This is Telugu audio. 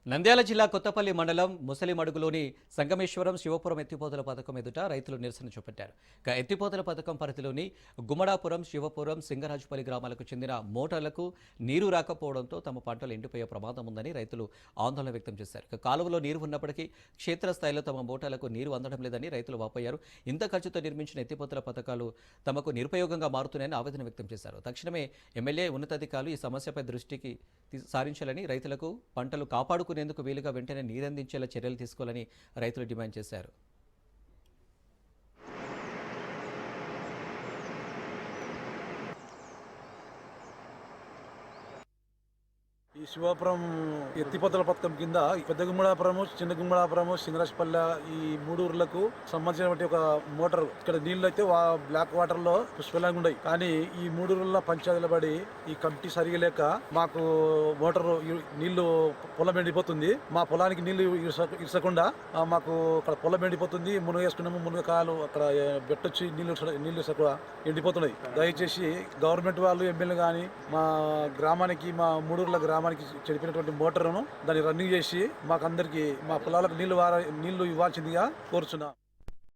నంద్యాల జిల్లా కొత్తపల్లి మండలం ముసలిమడుగులోని సంగమేశ్వరం శివపురం ఎత్తిపోతల పథకం ఎదుట రైతులు నిరసన చూపెట్టారు. ఎత్తిపోతల పథకం పరిధిలోని గుమ్మడాపురం, శివపురం, సింగరాజుపల్లి గ్రామాలకు చెందిన మోటార్లకు నీరు రాకపోవడంతో తమ పంటలు ఎండిపోయే ప్రమాదం ఉందని రైతులు ఆందోళన వ్యక్తం చేశారు. కాలువలో నీరు ఉన్నప్పటికీ క్షేత్రస్థాయిలో తమ మోటార్లకు నీరు అందడం లేదని రైతులు వాపోయారు. ఇంత ఖర్చుతో నిర్మించిన ఎత్తిపోతల పథకాలు తమకు నిరుపయోగంగా మారుతున్నాయని ఆవేదన వ్యక్తం చేశారు. తక్షణమే ఎమ్మెల్యే ఉన్నతాధికారులు ఈ సమస్యపై దృష్టికి సారించాలని, రైతులకు పంటలు కాపాడుకునేందుకు వీలుగా వెంటనే నీరందించేలా చర్యలు తీసుకోవాలని రైతులు డిమాండ్ చేశారు. ఈ శివాపురం ఎత్తిపోతల పథకం కింద పెద్ద గుమ్మడాపురము, చిన్న గుమ్మడాపురము, సింగరాజపల్లె ఈ మూడు ఊర్లకు సంబంధించిన ఒక మోటార్. ఇక్కడ నీళ్లు అయితే బ్లాక్ వాటర్ లో పుష్కలంగా ఉన్నాయి. కానీ ఈ మూడు ఊర్ల పంచాయతీల పడి ఈ కమిటీ సరిగా లేక మాకు మోటార్ నీళ్లు పొలం ఎండిపోతుంది. మా పొలానికి నీళ్లు ఇసకుండా మాకు అక్కడ పొలం ఎండిపోతుంది. మునుగ వేసుకున్నాము, మునుగకాయలు అక్కడ బెట్టొచ్చి నీళ్లు ఇసక ఎండిపోతున్నాయి. దయచేసి గవర్నమెంట్ వాళ్ళు, ఎమ్మెల్యే కానీ మా గ్రామానికి, మా మూడూర్ల గ్రామానికి చెడిపినటువంటి మోటార్ను దాన్ని రన్నింగ్ చేసి మాకందరికి మా పొలాలకు నీళ్లు ఇవ్వాల్సిందిగా కోరుచున్నాం.